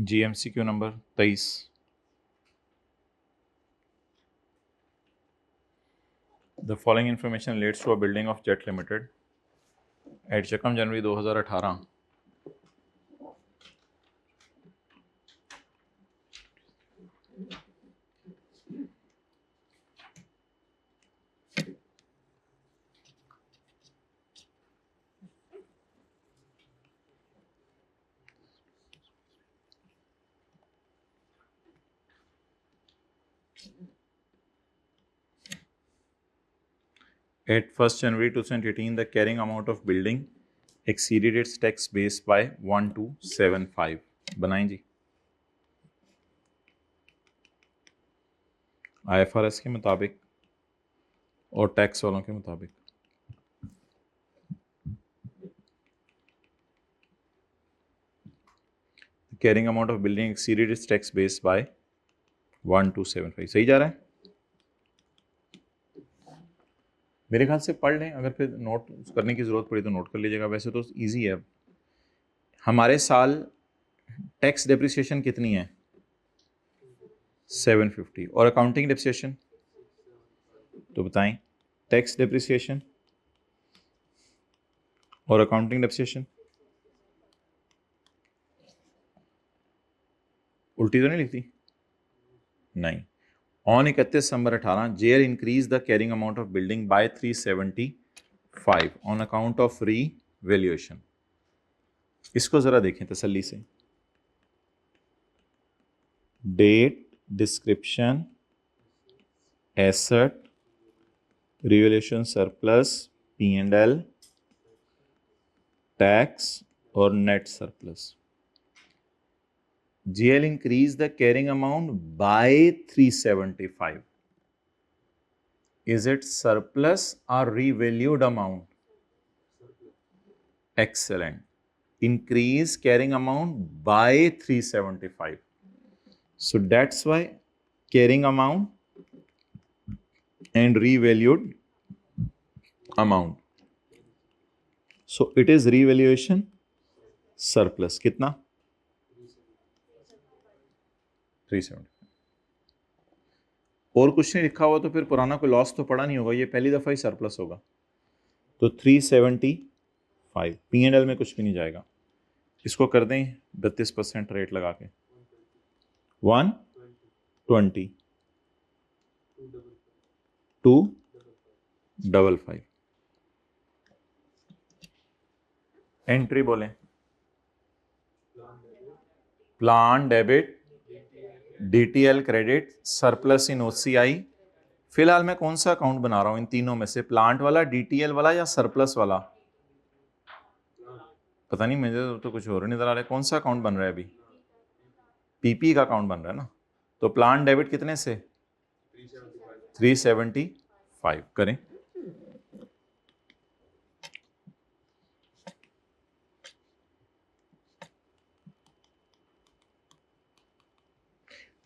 GMCQ number 23। The following information relates to a building of Jet Limited at Chakam, January 2018. At 1st January 2018, the carrying amount of building exceeded its tax base by 1275. बनाएं जी IFRS के मुताबिक और tax वालों के मुताबिक। Carrying amount of building exceeded its tax base by 1275। सही जा रहा है? मेरे ख्याल से पढ़ लें, अगर फिर नोट करने की ज़रूरत पड़ी तो नोट कर लीजिएगा। वैसे तो इजी है। हमारे साल टैक्स डेप्रिसिएशन कितनी है? 750। और अकाउंटिंग डेप्रिसिएशन तो बताएं। टैक्स डेप्रिसिएशन और अकाउंटिंग डेप्रिसिएशन उल्टी तो नहीं लिखती? नहीं। On 31 December 18 JL increase the carrying amount of building by 375 on account of revaluation. इसको जरा देखें तसल्ली से। Date, description, asset, revaluation, surplus, P&L, tax और net surplus. GL increased the carrying amount by 375. Is it surplus or revalued amount? Excellent. Increase carrying amount by 375. So that's why carrying amount and revalued amount. So it is revaluation surplus. कितना? 375। और कुछ नहीं लिखा हुआ तो फिर पुराना कोई लॉस तो पड़ा नहीं होगा, ये पहली दफ़ा ही सरप्लस होगा। तो 375 P&L में कुछ भी नहीं जाएगा। इसको कर दें 32% रेट लगा के 120 255। एंट्री बोलें। Plan debit, DTL credit, surplus इन OCI। फिलहाल मैं कौन सा अकाउंट बना रहा हूं इन तीनों में से? प्लांट वाला, DTL वाला या सरप्लस वाला? पता नहीं, मुझे तो कुछ और नजर आ रहा है। कौन सा अकाउंट बन रहा है अभी? PP का अकाउंट बन रहा है ना। तो प्लान डेबिट कितने से? 375 करें।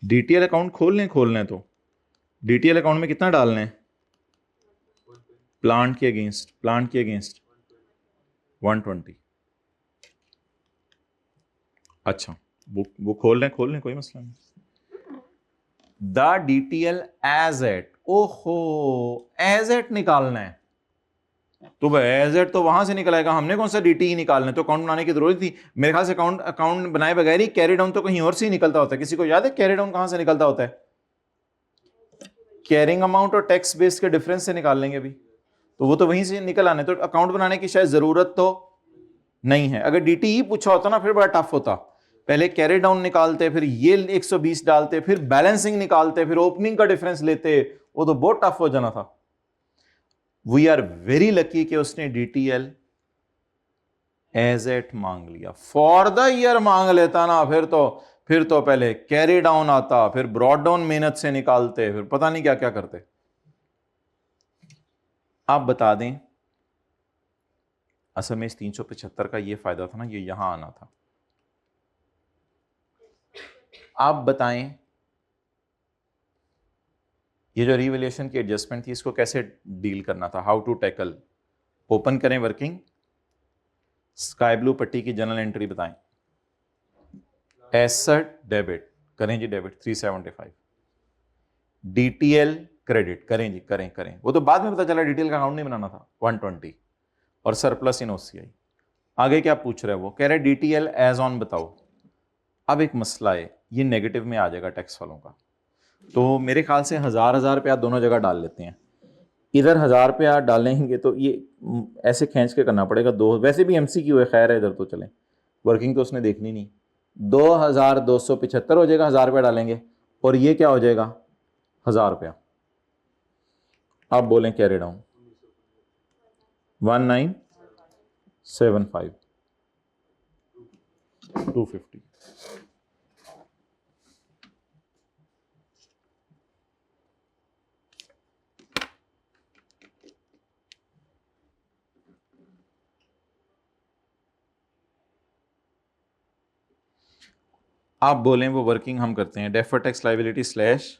DTL अकाउंट खोलने तो DTL अकाउंट में कितना डालना है? प्लांट के अगेंस्ट 120। अच्छा, वो खोल लें कोई मसला नहीं। द DTL एज एट, ओहो एज एट निकालना है तो भाई एज एट तो वहां से निकल आएगा। हमने कौन सा DTE निकालना है? तो अकाउंट बनाने की जरूरत थी मेरे ख्याल से। अकाउंट बनाए बगैर ही कैरी डाउन तो कहीं और से ही निकलता होता है। किसी को याद है कैरी डाउन कहां से निकलता होता है? कैरिंग अमाउंट और टैक्स बेस के डिफरेंस से निकाल लेंगे अभी, तो वो तो वहीं से निकल आने। तो अकाउंट बनाने की शायद जरूरत तो नहीं है। अगर DTE पूछा होता ना फिर बड़ा टफ होता। पहले कैरी डाउन निकालते, फिर ये 120 डालते, फिर बैलेंसिंग निकालते, फिर ओपनिंग का डिफरेंस लेते, वो तो बहुत टफ हो जाना था। वी आर वेरी लकी कि उसने DTL एज एट मांग लिया। फॉर द ईयर मांग लेता ना फिर तो पहले कैरी डाउन आता, फिर ब्रॉड डाउन मेहनत से निकालते, फिर पता नहीं क्या क्या करते। आप बता दें, असल में इस 375 का ये फायदा था ना, ये यहां आना था। आप बताएं ये जो रिवैल्यूएशन की एडजस्टमेंट थी इसको कैसे डील करना था? How to tackle? ओपन करें वर्किंग, स्काई ब्लू पट्टी की जनरल एंट्री बताएं। एसेट डेबिट करें जी, डेबिट 375, डीटीएल क्रेडिट करें जी, करें, वो तो बाद में पता चला डीटीएल का अकाउंट नहीं बनाना था, 120, और सरप्लस इन ओसीआई। आगे क्या पूछ रहे हैं वो, कह रहे डीटीएल एज ऑन बताओ। अब एक मसला है, ये नेगेटिव में आ जाएगा टैक्स वालों का, तो मेरे ख्याल से 1000 रुपया दोनों जगह डाल लेते हैं। इधर 1000 रुपया डालेंगे तो ये ऐसे खींच के करना पड़ेगा दो, वैसे भी एमसीक्यू है, खैर है, इधर तो चलें, वर्किंग तो उसने देखनी नहीं। 2275 हो जाएगा, 1000 रुपया डालेंगे, और ये क्या हो जाएगा 1000 रुपया। आप बोलें कैरी डाउन 1975 250। आप बोलें वो वर्किंग हम करते हैं, डेफर टैक्स लाइबिलिटी स्लैश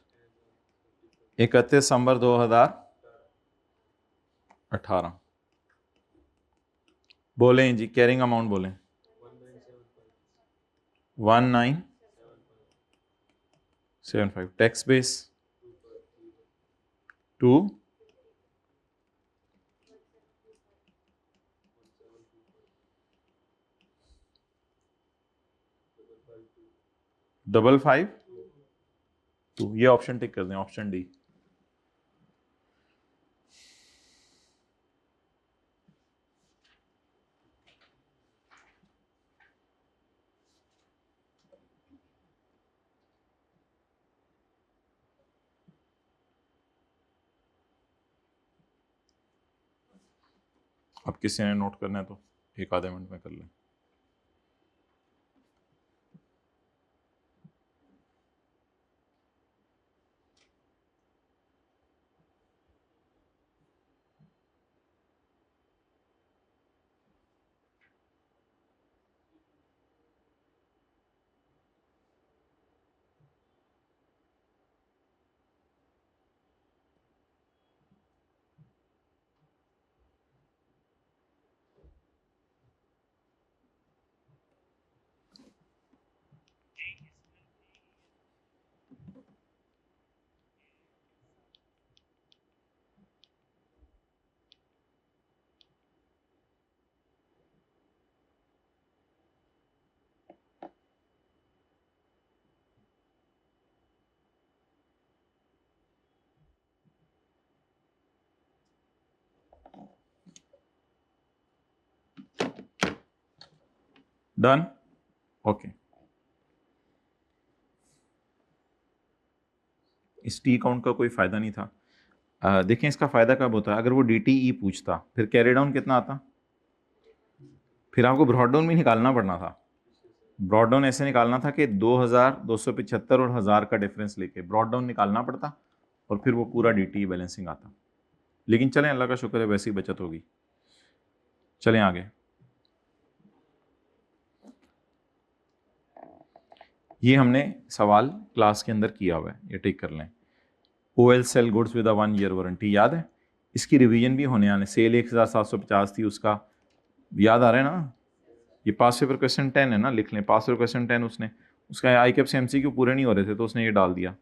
31 दिसंबर 2018। बोलें जी, कैरिंग अमाउंट बोलें 1975, टैक्स बेस 2 55 2। ये ऑप्शन टिक कर दें, ऑप्शन डी। अब किसी ने नोट करना है तो एक आधे मिनट में कर लें। Done, okay. इस टी अकाउंट का कोई फ़ायदा नहीं था। देखें इसका फ़ायदा कब होता है, अगर वो DTE पूछता फिर कैरी डाउन कितना आता, फिर आपको ब्रॉड डाउन भी निकालना पड़ना था। ब्रॉड डाउन ऐसे निकालना था कि 2275 और 1000 का डिफरेंस लेके ब्रॉड डाउन निकालना पड़ता, और फिर वो पूरा DTE बैलेंसिंग आता। लेकिन चलें, अल्लाह का शुक्र है वैसी बचत होगी। चलें आगे। ये हमने सवाल क्लास के अंदर किया हुआ है, ये टिक कर लें। OL sell goods with 1 year warranty याद है, इसकी रिवीजन भी होने आने। सेल 1750 थी, उसका याद आ रहा है ना। ये पास पेपर क्वेश्चन 10 है ना, लिख लें पास पेपर क्वेश्चन 10। उसने उसका आई कैप से MCQ पूरे नहीं हो रहे थे तो उसने ये डाल दिया,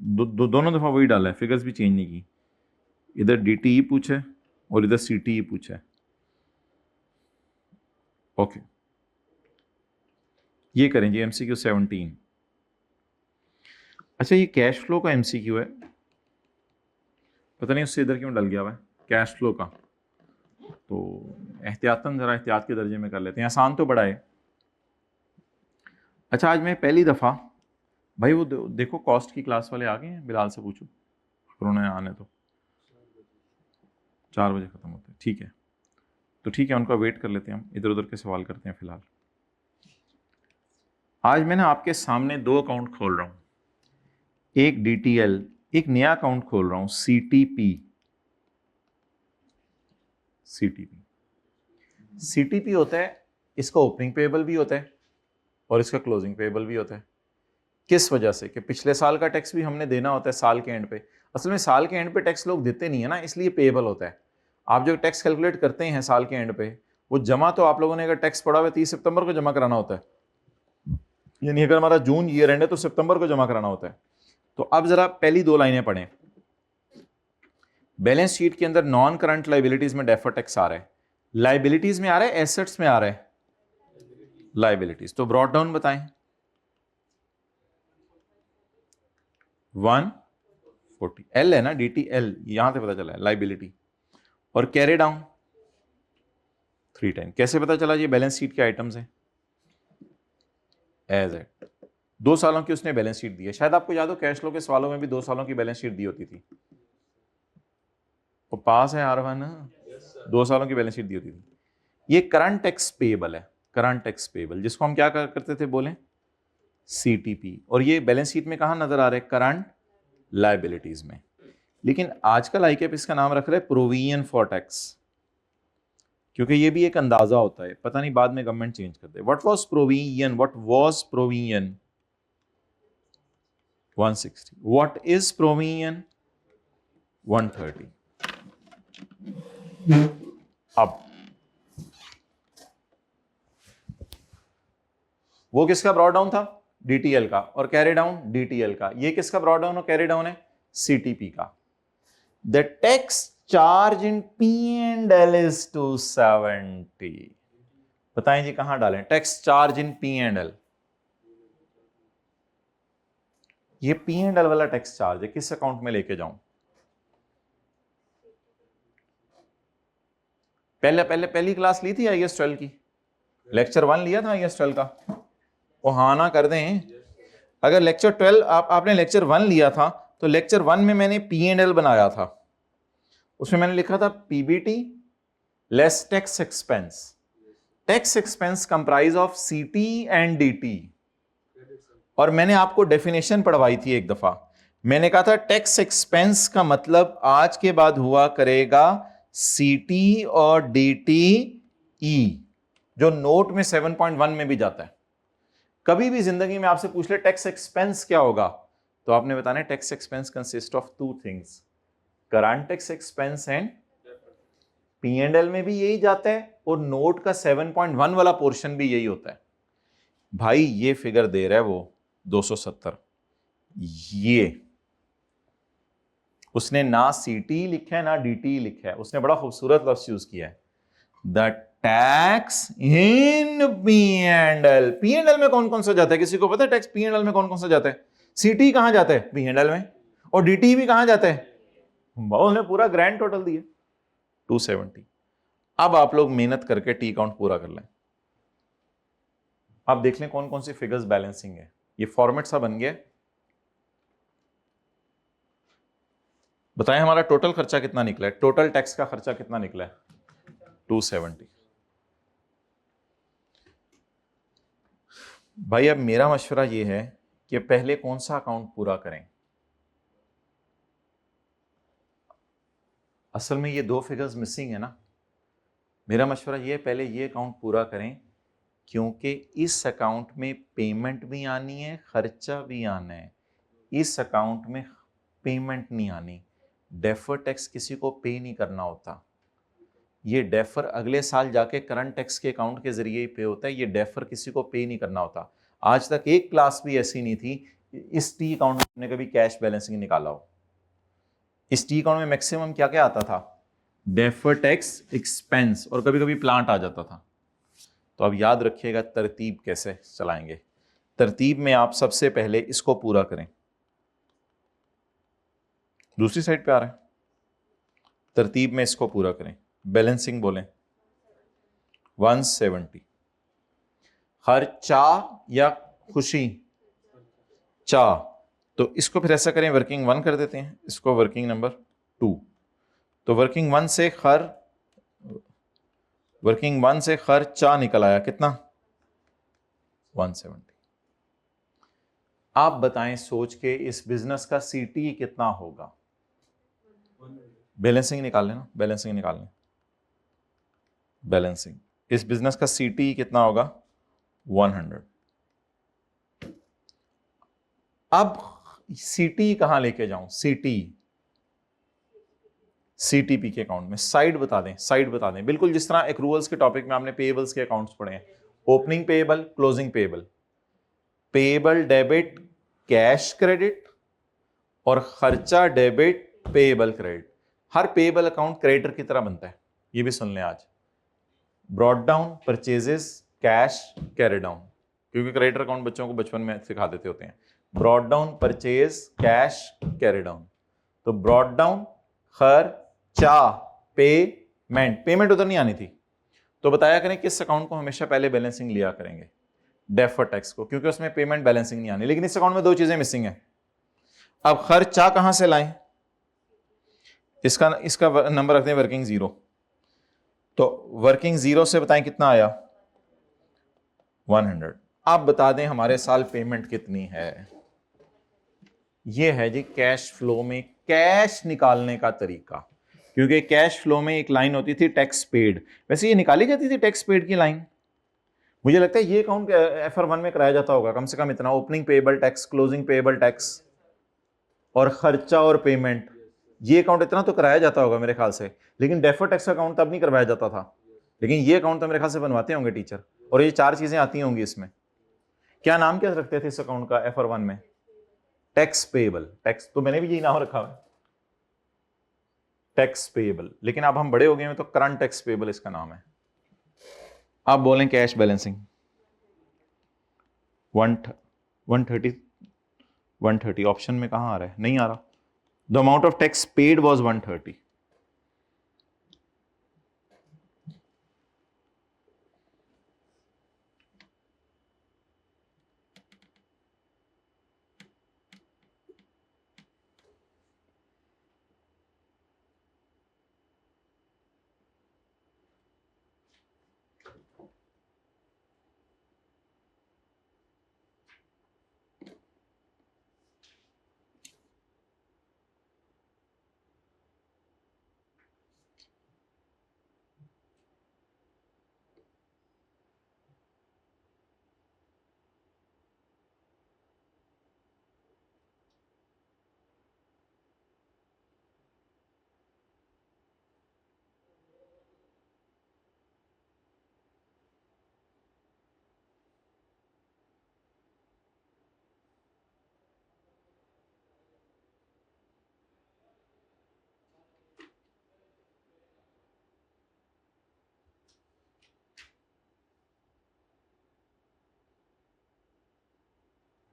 दोनों दफ़ा वही डाला है, फिगर्स भी चेंज नहीं की। इधर DTE पूछे और इधर CTE पूछा है। ओके, ये करें जी MCQ 17। अच्छा, ये कैश फ्लो का MCQ है, पता नहीं उससे इधर क्यों डल गया हुआ है कैश फ्लो का, तो एहतियातन ज़रा एहतियात के दर्जे में कर लेते हैं, आसान तो बड़ा है। अच्छा, आज मैं पहली दफ़ा भाई वो देखो कॉस्ट की क्लास वाले आ गए हैं, बिलाल से पूछो उन्होंने आने तो 4 बजे ख़त्म होते हैं, ठीक है। तो ठीक है, उनका वेट कर लेते हैं, हम इधर उधर के सवाल करते हैं फ़िलहाल। आज मैं ना आपके सामने 2 अकाउंट खोल रहा हूँ, एक DTL, एक नया अकाउंट खोल रहा हूँ CTP। CTP होता है, इसका ओपनिंग पेएबल भी होता है और इसका क्लोजिंग पेएबल भी होता है। किस वजह से कि पिछले साल का टैक्स भी हमने देना होता है साल के एंड पे। असल में साल के एंड पे टैक्स लोग देते नहीं है ना, इसलिए पेएबल होता है। आप जो टैक्स कैलकुलेट करते हैं साल के एंड पे, वो जमा तो आप लोगों ने अगर टैक्स पड़ा हुआ 30 सितंबर को जमा कराना होता है, यानी अगर हमारा जून ईयर एंड है तो सितंबर को जमा कराना होता है। तो अब जरा पहली दो लाइनें पढ़ें। बैलेंस शीट के अंदर नॉन करंट लाइबिलिटीज में डेफर्ड टैक्स आ रहा है, लाइबिलिटीज में आ रहा है, एसेट्स में आ रहा है, लाइबिलिटीज। तो ब्रॉट डाउन बताएं। 140 एल है ना, DTL यहां से पता चला है लाइबिलिटी, और कैरी डाउन 310। कैसे पता चला? ये बैलेंस शीट के आइटम्स हैं एज एट। 2 सालों की उसने बैलेंस शीट दी है। शायद आपको याद हो कैश फ्लो के सवालों में भी 2 सालों की बैलेंस शीट दी होती थी। वो पास है R1, 2 सालों की बैलेंस शीट दी होती थी। ये करंट टैक्स पेएबल है, करंट टैक्स पेएबल, जिसको हम क्या करते थे बोले, CTP। और ये बैलेंस शीट में कहां नजर आ रहा है? करंट लाइबिलिटीज में। लेकिन आजकल आईकेप इसका नाम रख रहा है प्रोविजन फॉर टैक्स, क्योंकि ये भी एक अंदाजा होता है, पता नहीं बाद में गवर्नमेंट चेंज कर दे। What was provision? What was provision? 160। What is provision? 130। अब वो किसका ब्रॉट डाउन था? DTL का। और कैरी डाउन DTL का। ये किसका ब्रॉट डाउन और कैरी डाउन है? CTP का। The tax charge in P&L is 270। बताएं जी कहां डालें टैक्स चार्ज इन P&L? ये P&L वाला टैक्स चार्ज है, किस अकाउंट में लेके जाऊं? पहली क्लास ली थी IAS 12 की, लेक्चर 1 लिया था IAS 12 का। वो हाँ ना कर दें। अगर लेक्चर 12 आपने लेक्चर 1 लिया था तो लेक्चर 1 में मैंने P&L बनाया था। उसमें मैंने लिखा था PBT less tax expense. Tax expense comprise of CT and DT। और मैंने आपको डेफिनेशन पढ़वाई थी एक दफा। मैंने कहा था टैक्स एक्सपेंस का मतलब आज के बाद हुआ करेगा CT और DTE, जो नोट में 7.1 में भी जाता है। कभी भी जिंदगी में आपसे पूछ ले टैक्स एक्सपेंस क्या होगा, तो आपने बताना tax expense consist of 2 things, current tax expense and P&L में भी यही जाता है, और नोट का 7.1 वाला पोर्शन भी यही होता है। भाई ये फिगर दे रहा है वो 270। ये उसने ना CT लिखा है ना DT लिखा है, उसने बड़ा खूबसूरत लफ्ज यूज किया है, the tax in P&L। P&L में कौन कौन सा जाता है? किसी को पता है टैक्स P&L में कौन कौन सा जाता है? CT कहां जाता है? P&L में। और DT भी कहां जाता है? उन्होंने पूरा ग्रैंड टोटल दिया 270। अब आप लोग मेहनत करके टी काउंट पूरा कर लें। आप देख लें कौन कौन सी फिगर्स बैलेंसिंग है। ये फॉर्मेट सा बन गया। बताएं हमारा टोटल खर्चा कितना निकला है? टोटल टैक्स का खर्चा कितना निकला है? 270। भाई अब मेरा मशवरा ये है कि पहले कौन सा अकाउंट पूरा करें। असल में ये 2 फिगर्स मिसिंग है ना। मेरा मशवरा ये है पहले ये अकाउंट पूरा करें, क्योंकि इस अकाउंट में पेमेंट भी आनी है, खर्चा भी आना है। इस अकाउंट में पेमेंट नहीं आनी, डेफर टैक्स किसी को पे नहीं करना होता। ये डेफर अगले साल जाके करंट टैक्स के अकाउंट के जरिए ही पे होता है। ये डेफर किसी को पे नहीं करना होता। आज तक एक क्लास भी ऐसी नहीं थी इस टी अकाउंट में कभी कैश बैलेंसिंग निकाला हो। इस टी अकाउंट में मैक्सिमम क्या क्या आता था? डेफर टैक्स एक्सपेंस, और कभी कभी प्लांट आ जाता था। तो अब याद रखिएगा तरतीब कैसे चलाएंगे। तरतीब में आप सबसे पहले इसको पूरा करें। दूसरी साइड पे आ रहा है। तरतीब में इसको पूरा करें। बैलेंसिंग बोलें 170। हर चा या खुशी चा, तो इसको फिर ऐसा करें वर्किंग 1 कर देते हैं, इसको वर्किंग नंबर 2। तो वर्किंग 1 से खर्चा निकल आया कितना? 170। आप बताएं सोच के इस बिजनेस का CT कितना होगा? बैलेंसिंग निकाल लेना, बैलेंसिंग निकाल लें। बैलेंसिंग इस बिजनेस का CT कितना होगा? 100। अब CT कहां लेके जाऊं? CTP के अकाउंट में साइड बता दें, बिल्कुल जिस तरह एक्रूवल्स के टॉपिक में आपने पेएबल्स के अकाउंट्स पढ़े हैं, opening payable, closing payable. Payable debit cash credit और खर्चा डेबिट पेएबल क्रेडिट। हर पेएबल अकाउंट क्रेडिटर की तरह बनता है, ये भी सुन लें आज। Brought down purchases cash carry down, क्योंकि क्रेडिटर अकाउंट बच्चों को बचपन में सिखा देते होते हैं। Brought down purchase cash carry down. तो ब्रॉट डाउन खर्चा पेमेंट उधर नहीं आनी थी, तो बताया करें किस अकाउंट को हमेशा पहले बैलेंसिंग लिया करेंगे, डेफर टैक्स को, क्योंकि उसमें पेमेंट बैलेंसिंग नहीं आनी। लेकिन इस अकाउंट में दो चीजें मिसिंग है। अब खर्चा कहां से लाएं? इसका नंबर रखते हैं वर्किंग जीरो। तो वर्किंग जीरो से बताएं कितना आया 100। आप बता दें हमारे साल पेमेंट कितनी है। यह है जी कैश फ्लो में कैश निकालने का तरीका। क्योंकि कैश फ्लो में एक लाइन होती थी टैक्स पेड, वैसे ये निकाली जाती थी टैक्स पेड की लाइन। मुझे लगता है ये अकाउंट FR1 में कराया जाता होगा कम से कम इतना, opening payable tax, closing payable tax और खर्चा और पेमेंट, ये अकाउंट इतना तो कराया जाता होगा मेरे ख्याल से। लेकिन डेफर टैक्स अकाउंट तब नहीं करवाया जाता था, लेकिन ये अकाउंट तो मेरे ख्याल से बनवाते होंगे टीचर। और ये चार चीजें आती होंगी इसमें। क्या नाम क्या रखते थे इस अकाउंट का FR1 में? Tax payable. टैक्स तो मैंने भी यही नाम रखा है, टैक्स पेएबल। लेकिन अब हम बड़े हो गए हैं तो करंट टैक्स पेएबल इसका नाम है। आप बोलें कैश बैलेंसिंग 130 ऑप्शन में कहां आ रहा है? नहीं आ रहा। The amount of tax paid was 130।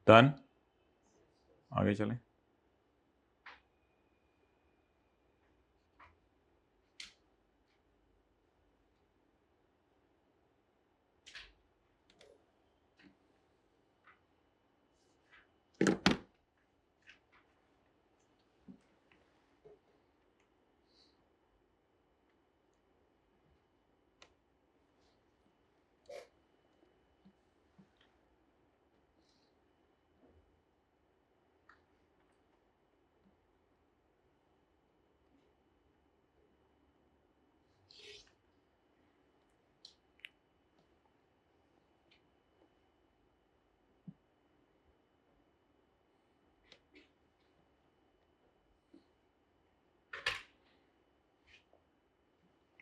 Done, आगे चलें।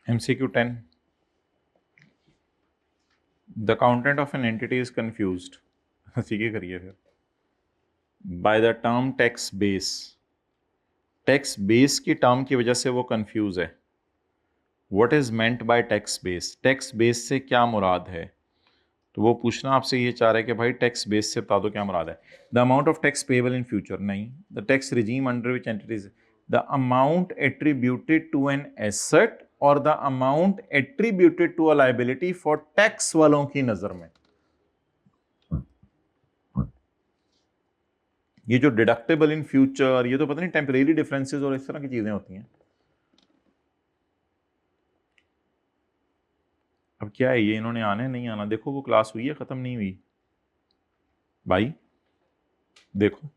MCQ 10, the accountant of an entity is confused, ठीक है करिए फिर, by the term tax base. Tax base की टर्म की वजह से वो कंफ्यूज है। What is meant by tax base? Tax base से क्या मुराद है? तो वो पूछना आपसे ये चाह रहा है कि भाई टैक्स बेस से बता दो क्या मुराद है। The amount of tax payable in future, नहीं। The tax regime under which entities, the amount attributed to an asset और the amount attributed to a liability for tax वालों की नजर में। ये जो डिडक्टेबल इन फ्यूचर, ये तो पता नहीं टेम्परेरी डिफरेंसेस और इस तरह की चीजें होती हैं। अब क्या है ये, इन्होंने आने नहीं आना? देखो वो क्लास हुई है, खत्म नहीं हुई भाई, देखो।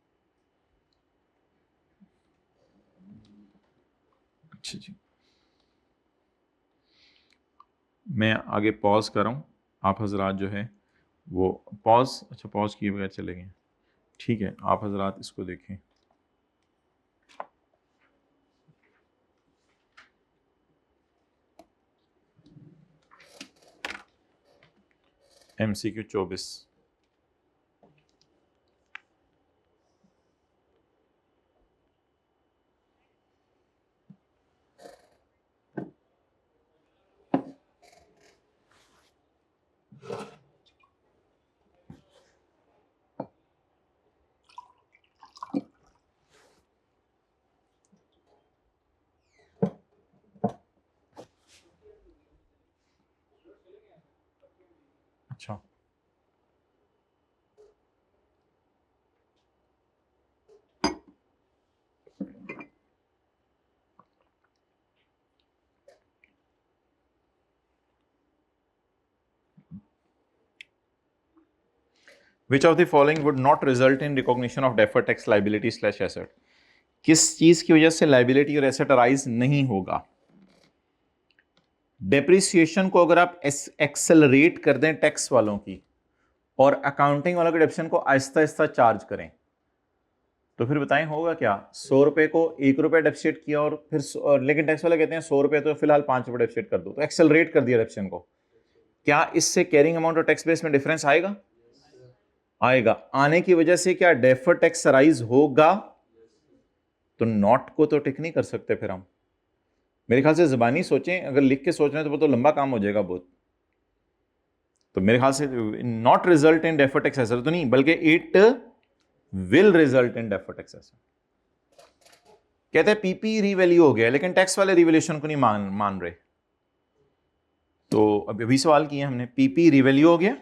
अच्छा जी, मैं आगे पॉज कर रहा हूँ, आप हजरात जो है वो पॉज, अच्छा पॉज किए बगैर चले गए, ठीक है। आप हजरात इसको देखें। MCQ 24, which of the following would not result in recognition of deferred tax liability slash asset? किस चीज की वजह से लाइबिलिटी और एसेट अराइज नहीं होगा? डेप्रिसिएशन को अगर आप एक्सेलरेट कर दें टैक्स वालों की और अकाउंटिंग वालों के डेप्रिसिएशन को आहिस्ता आहिस्ता चार्ज करें, तो फिर बताएं होगा क्या? 100 रुपए को 1 रुपए डेप्रिसिएट किया और फिर लेकिन टैक्स वाले कहते हैं 100 रुपए तो फिलहाल 5 रुपए डेप्रिसिएट कर दो, तो एक्सेलरेट कर दिया डेप्रिसिएशन को। क्या इससे कैरिंग अमाउंट और टैक्स बेस में डिफरेंस आएगा? आएगा। आने की वजह से क्या डेफर्ड टैक्स राइज होगा? तो नॉट को तो टिक नहीं कर सकते फिर हम। मेरे ख्याल से जुबानी सोचें, अगर लिख के सोच रहे हैं तो वो तो लंबा काम हो जाएगा बहुत। तो मेरे ख्याल से not result in deferred tax asset तो नहीं, बल्कि it will result in deferred tax asset. कहते हैं पीपी रीवैल्यू हो गया, लेकिन टैक्स वाले रिवैल्यूएशन को नहीं मान रहे। तो अभी सवाल किए हमने, पीपी रीवैल्यू हो गया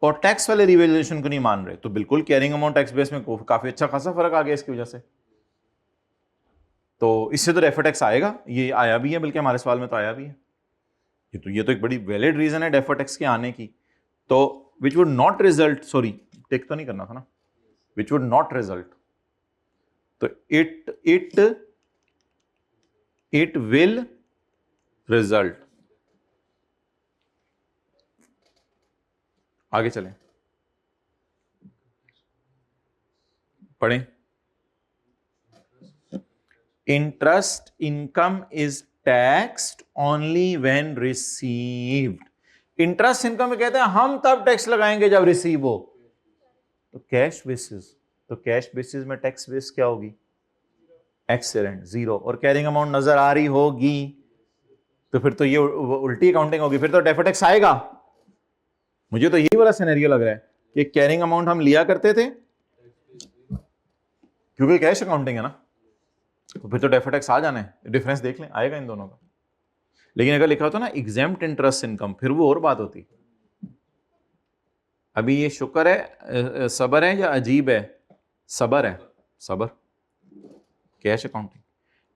और टैक्स वाले रिवैल्यूएशन को नहीं मान रहे, तो बिल्कुल कैरिंग अमाउंट टैक्स बेस में काफी अच्छा खासा फर्क आ गया इसकी वजह से। तो इससे तो डेफर्ड टैक्स आएगा, ये आया भी है, बल्कि हमारे सवाल में तो आया भी है। ये तो एक बड़ी वैलिड रीजन है डेफर्ड टैक्स के आने की। तो which would not result, sorry tick तो नहीं करना था ना, विच वुड नॉट रिजल्ट, तो इट विल रिजल्ट। आगे चलें, पढ़ें। Interest income is taxed only when received. Interest income में कहते हैं हम तब टैक्स लगाएंगे जब रिसीव हो। तो कैश बेसिस, तो कैश बेसिस में टैक्स बेस क्या होगी? Excellent, zero. और कैरिंग अमाउंट नजर आ रही होगी, तो फिर तो ये उल्टी अकाउंटिंग होगी, फिर तो डेफर्ड टैक्स आएगा। मुझे तो यही वाला सिनेरियो लग रहा है कि कैरिंग अमाउंट हम लिया करते थे क्योंकि कैश अकाउंटिंग है ना, तो फिर तो डेफर्ड टैक्स आ जाना है। डिफरेंस देख लें, आएगा इन दोनों का। लेकिन अगर लिखा होता ना एग्जेम्प्ट इंटरेस्ट इनकम, फिर वो और बात होती। अभी ये शुक्र है, सबर है या अजीब है? सबर है, सबर। Cash accounting.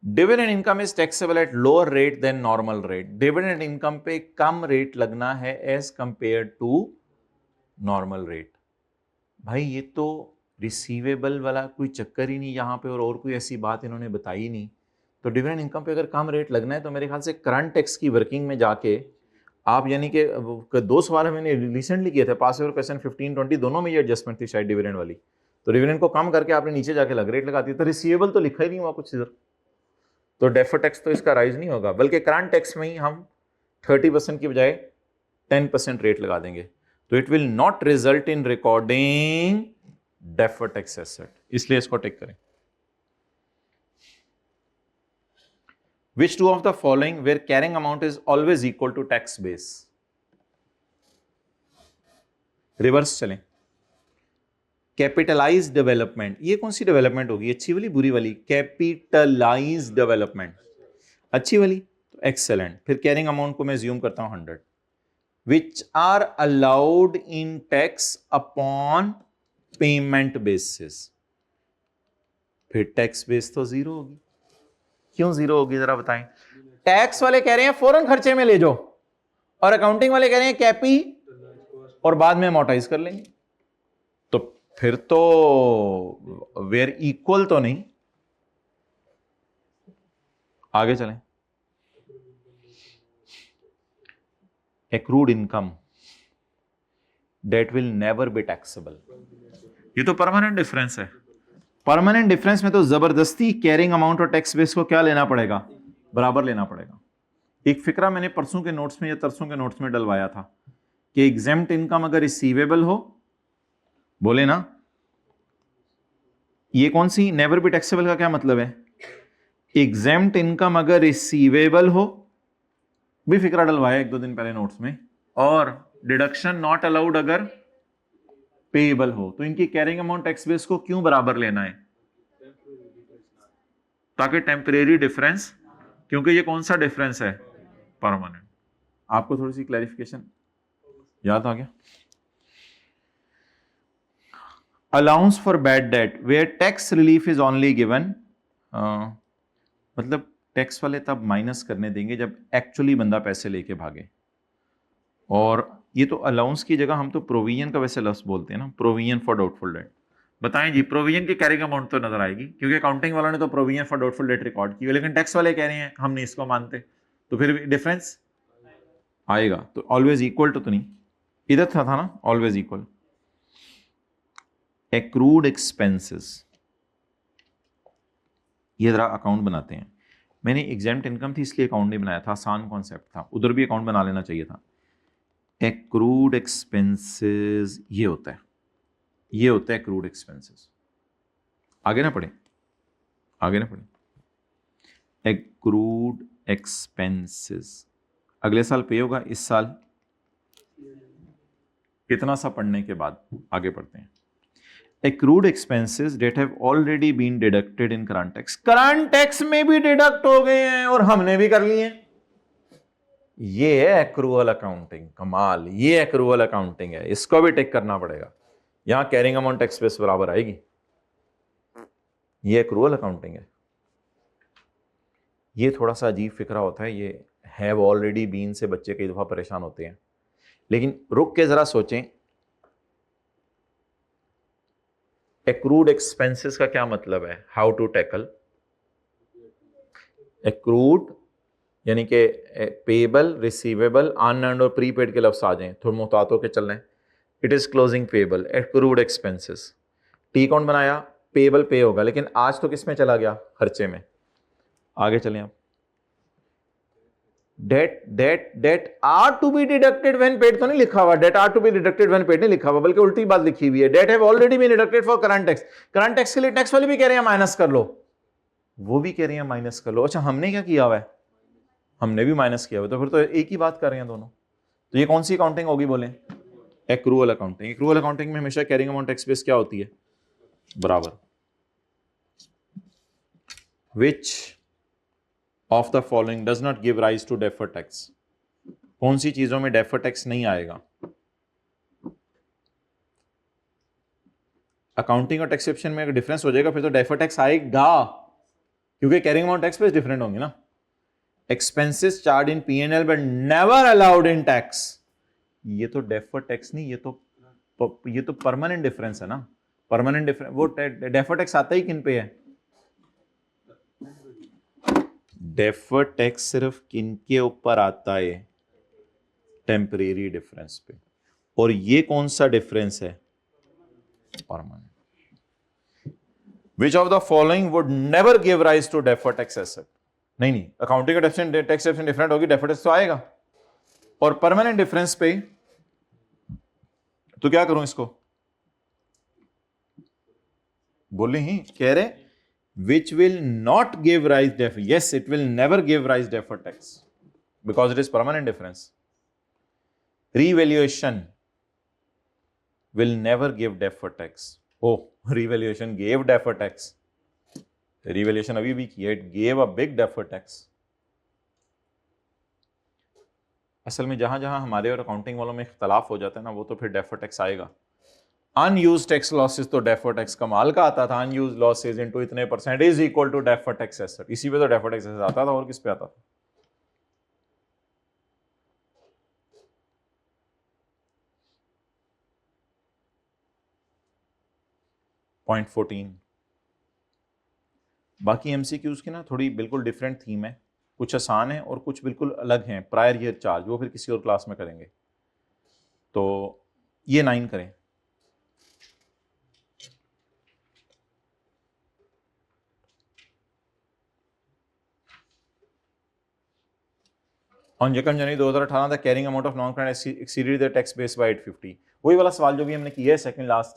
Dividend income is taxable at lower rate than normal rate. Dividend income पे कम रेट लगना है as compare to normal rate. भाई ये तो रिसीवेबल वाला कोई चक्कर ही नहीं यहाँ पे, और कोई ऐसी बात इन्होंने बताई नहीं। तो डिविडेंड इनकम पे अगर कम रेट लगना है तो मेरे ख्याल से करंट टैक्स की वर्किंग में जाके आप, यानी कि 2 सवाल मैंने रिसेंटली किए थे, पास पेपर क्वेश्चन 15-20 दोनों में ये एडजस्टमेंट थी शायद डिविडेंड वाली। तो डिविडेंड को कम करके आपने नीचे जाके लग रेट लगा दी, तो रिसीवेबल तो लिखा ही नहीं हुआ कुछ इधर। तो डेफर्ड टैक्स तो इसका राइज नहीं होगा, बल्कि करंट टैक्स में ही हम 30% की बजाय 10% रेट लगा देंगे। तो it will not result in recording deferred tax asset, इसलिए इसको टिक करें। Which two of the following where carrying amount is always equal to tax base? Reverse चलें। कैपिटलाइज डेवलपमेंट, ये कौन सी डेवलपमेंट होगी? अच्छी वाली बुरी वाली? कैपिटलाइज डेवलपमेंट, अच्छी वाली, तो एक्सेलेंट। फिर कैरिंग अमाउंट को मैं ज्यूम करता हूं 100, which are allowed in tax upon payment basis. फिर टैक्स बेस तो जीरो होगी। क्यों जीरो होगी जरा बताएं? टैक्स वाले कह रहे हैं फौरन खर्चे में ले जाओ, और अकाउंटिंग वाले कह रहे हैं कैपी और बाद में अमोर्टाइज कर लेंगे। तो फिर तो वेयर इक्वल तो नहीं। आगे चलें। Accrued income that will never be taxable, ये तो परमानेंट डिफरेंस है। परमानेंट डिफरेंस में तो जबरदस्ती कैरिंग अमाउंट और टैक्स बेस को क्या लेना पड़ेगा? बराबर लेना पड़ेगा। एक फिक्रा मैंने परसों के नोट्स में या तरसों के नोट्स में डलवाया था कि एग्जेम्प्ट इनकम अगर रिसीवेबल हो, बोले ना, ये कौन सी नेवर बी टैक्सेबल का क्या मतलब है? एग्जेम्प्ट इनकम अगर रिसीवेबल हो, भी फिक्रा डलवाया 1-2 दिन पहले नोट्स में, और डिडक्शन नॉट अलाउड अगर पेएबल हो, तो इनकी कैरिंग अमाउंट टैक्स बेस को क्यों बराबर लेना है? ताकि टेम्परेरी डिफरेंस, क्योंकि ये कौन सा डिफरेंस है? परमानेंट। आपको थोड़ी सी क्लैरिफिकेशन याद आ गया? Allowance for bad debt where tax relief is only given, मतलब टैक्स वाले तब माइनस करने देंगे जब एक्चुअली बंदा पैसे लेके भागे। और ये तो अलाउंस की जगह हम तो प्रोविजन का वैसे लफ्ज बोलते हैं ना, प्रोविजन फॉर डाउटफुल डेट। बताएं जी, प्रोविजन की कैरिंग अमाउंट तो नजर आएगी क्योंकि अकाउंटिंग वालों ने तो provision for doubtful debt record की, लेकिन टैक्स वाले कह रहे हैं हम नहीं इसको मानते, तो फिर डिफरेंस आएगा। तो ऑलवेज इक्वल तो नहीं, इधर था ना ऑलवेज इक्वल। एक्रूड एक्सपेंसेस, ये जरा अकाउंट बनाते हैं। मैंने एग्जाम्प्ट इनकम थी इसलिए अकाउंट नहीं बनाया था, आसान कॉन्सेप्ट था, उधर भी अकाउंट बना लेना चाहिए था। एक्रूड एक्सपेंसेस ये होता है, ये होता है एक्रूड एक्सपेंसेस। आगे ना पढ़े, आगे ना पढ़े। एक्रूड एक्सपेंसेस अगले साल पे होगा, इस साल कितना सा पढ़ने के बाद आगे पढ़ते हैं। Accrued expenses that have already been deducted in current tax, current tax में भी डिडक्ट हो गए हैं और हमने भी कर लिए। ये है एक्रूअल अकाउंटिंग, कमाल, ये एक्रूअल अकाउंटिंग है, इसको भी टेक करना पड़ेगा। यहां कैरिंग अमाउंट टैक्स बेस बराबर आएगी, ये एक्रूअल अकाउंटिंग है। ये थोड़ा सा अजीब फिक्रा होता है, ये हैव ऑलरेडी बीन से बच्चे कई दफा परेशान होते हैं, लेकिन रुक के जरा सोचें। एक्रूड एक्सपेंसेस का क्या मतलब है, हाउ टू टैकल एक्रूड, यानी कि पेबल, रिसीवेबल, अनअर्न्ड और प्रीपेड के लफ्ज आ जाएं, थोड़ा मुहतात होकर चल रहे हैं। It is closing payable, accrued expenses. T account बनाया, पेबल पे होगा, लेकिन आज तो किस में चला गया, खर्चे में। आगे चलें आप। Debt are to be deducted when paid तो नहीं लिखा हुआ, debt are to be deducted when paid नहीं लिखा हुआ, बल्कि उल्टी बात लिखी हुई है, debt have already been deducted for current tax. Current tax के लिए टैक्स वाले भी कह रहे हैं माइनस कर लो, वो भी कह रहे हैं माइनस कर लो। अच्छा, हमने क्या किया हुआ है, हमने भी माइनस किया हुआ, तो फिर तो एक ही बात कर रहे हैं दोनों। तो ये कौन सी अकाउंटिंग होगी बोले, एक्रूअल अकाउंटिंग। एक्रूअल अकाउंटिंग में हमेशा कैरिंग अमाउंट टैक्स बेस क्या होती है, बराबर। Which of the following does not give rise to deferred tax, कौन सी चीजों में डेफर्ड टैक्स नहीं आएगा। अकाउंटिंग और टैक्सेशन में अगर डिफरेंस हो जाएगा फिर तो डेफर्ड टैक्स आएगा, क्योंकि carrying amount tax base different होंगे ना। Expenses charge in P&L but never allowed in tax, ये तो डेफर्ड टैक्स नहीं, ये तो परमानेंट डिफरेंस है ना। परमानेंट डिफरेंस, वो डेफर्ड टैक्स आता ही किन पे है, डेफर्ड टैक्स सिर्फ किन के ऊपर आता है, टेम्परेरी डिफरेंस पे। और ये कौन सा डिफरेंस है, permanent. Which of the following would never give rise to deferred tax asset, नहीं, अकाउंटिंग का टैक्स डिफरेंट होगी, डेफर्ड टैक्स तो आएगा। और परमानेंट डिफरेंस पे तो क्या करूं इसको, बोले ही कह रहे which will not give rise deferred, yes it will never give rise deferred tax because it is permanent difference. Revaluation will never give deferred tax. Oh, revaluation gave deferred tax, revaluation अभी भी किया, it gave a big deferred tax. असल में जहां जहां हमारे और accounting वालों में इख्तलाफ हो जाता है ना, वो तो फिर डेफर्ड टैक्स आएगा। अनयूज्ड टैक्स लॉसेस तो डेफर्ड टैक्स कमाल का आता था, अनयूज्ड लॉसेस इनटू इतने percent is equal to deferred tax asset, इसी पे तो डेफर्ड टैक्स एसेट आता था, और किस पे आता था। पॉइंट 14। बाकी एमसीक्यूज की ना थोड़ी बिल्कुल डिफरेंट थीम है, कुछ आसान है और कुछ बिल्कुल अलग हैं। प्रायर ईयर चार्ज वो फिर किसी और क्लास में करेंगे, तो ये 9 करें। On 2 January 2018 the carrying amount of non current exceeded the tax base by 850, वही वाला सवाल जो भी हमने किया है सेकंड लास्ट,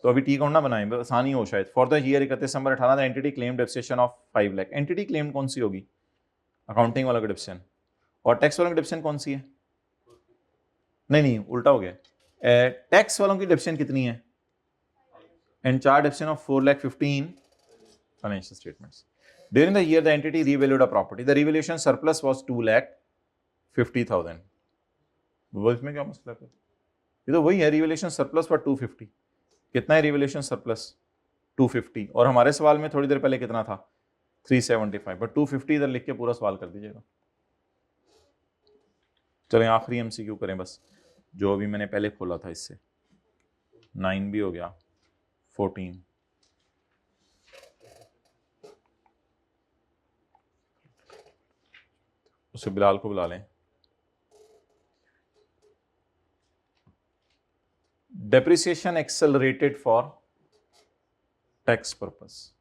तो अभी टी काउंट ना बनाएं, आसानी हो शायद। For the year 31 December 18 the entity claimed depreciation of 5 lakh. Entity claim कौन सी होगी, अकाउंटिंग वाला का डिप्शन, और टैक्स वालों की डिप्शन कौन सी है, नहीं उल्टा हो गया। टैक्स वालों की डिप्शन कितनी है, and charge depreciation of 4,15,000 financial statements. During the year the entity revalued a property, the revaluation surplus was 2,50,000। वो इसमें क्या मसला है, ये तो वही है, रिवैल्यूएशन सरप्लस फॉर 250। कितना है रिवैल्यूएशन सरप्लस, 250, और हमारे सवाल में थोड़ी देर पहले कितना था, 375, बट 250 इधर लिख के पूरा सवाल कर दीजिएगा। चलें आखिरी एमसीक्यू करें बस। जो अभी मैंने पहले खोला था इससे, 9 भी हो गया, 14, उसे बिलाल को बुला लें। Depreciation accelerated for tax purpose,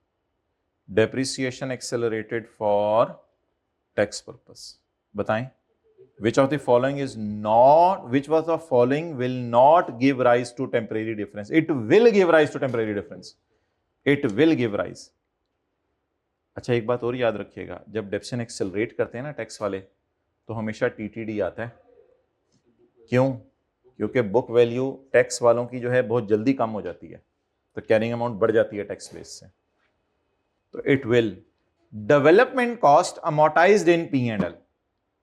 depreciation accelerated for tax purpose, बताएं which of the following is not, which was the following will not give rise to temporary difference? It will give rise to temporary difference, it will give rise। अच्छा एक बात और याद रखिएगा, जब depreciation accelerate करते हैं ना टैक्स वाले, तो हमेशा टीटीडी आता है। क्यों? क्योंकि बुक वैल्यू टैक्स वालों की जो है बहुत जल्दी कम हो जाती है, तो कैरिंग अमाउंट बढ़ जाती है टैक्स बेस से। तो it will, development cost amortised in P and L,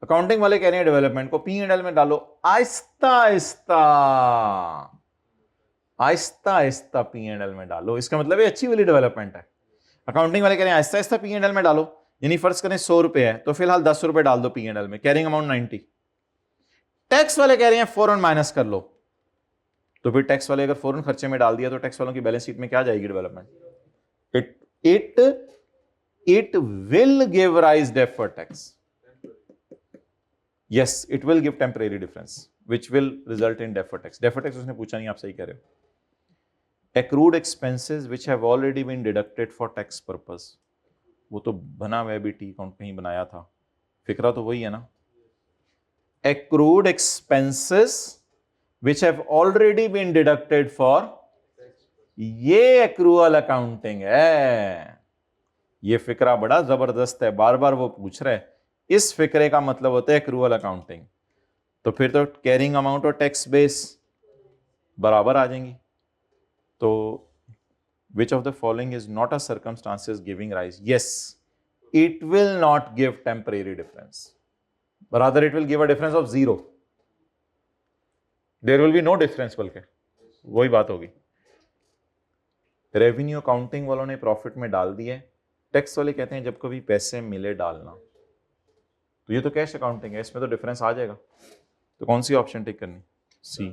accounting वाले कह रहे हैं डेवलपमेंट को पी एंड एल में डालो, Aahista Aahista Aahista Aahista P and L में डालो। इसका मतलब ये अच्छी वाली डेवलपमेंट है। अकाउंटिंग वाले कह रहे हैं Aahista Aahista P and L में डालो, यानी फर्ज करें 100 रुपए है तो फिलहाल 10 रुपए डाल दो पी एंड एल में, कैरिंग अमाउंट 90। टैक्स वाले कह रहे हैं फौरन माइनस कर लो, तो फिर टैक्स वाले अगर फौरन खर्चे में डाल दिया तो टैक्स वालों की बैलेंस शीट में क्या जाएगी development? It will give rise deferred tax. Yes, it will give temporary difference, which will result in deferred tax. Deferred tax उसने पूछा नहीं, आप सही कह रहे हो। Accrued expenses which have already been deducted for tax purpose, वो तो बना हुआ है भी टी अकाउंट कहीं बनाया था, फिक्रा तो वही है ना। Accrued expenses which have already been deducted for, ये accrual accounting है। ये फिक्रा बड़ा जबरदस्त है, बार बार वो पूछ रहा है। इस फिक्रे का मतलब होता है एक्रूअल अकाउंटिंग। तो फिर तो कैरिंग अमाउंट और टैक्स बेस बराबर आ जाएंगी। तो विच of the following is not a circumstances giving rise? Yes, it will not give temporary difference, rather it will give a difference of 0, there will be no difference। बल्कि वही बात होगी। Revenue accounting वालों ने profit में डाल दिए, tax वाले कहते हैं जब कभी पैसे मिले डालना। तो ये तो कैश अकाउंटिंग है, इसमें तो डिफरेंस आ जाएगा। तो कौन सी ऑप्शन टिक करनी? सी।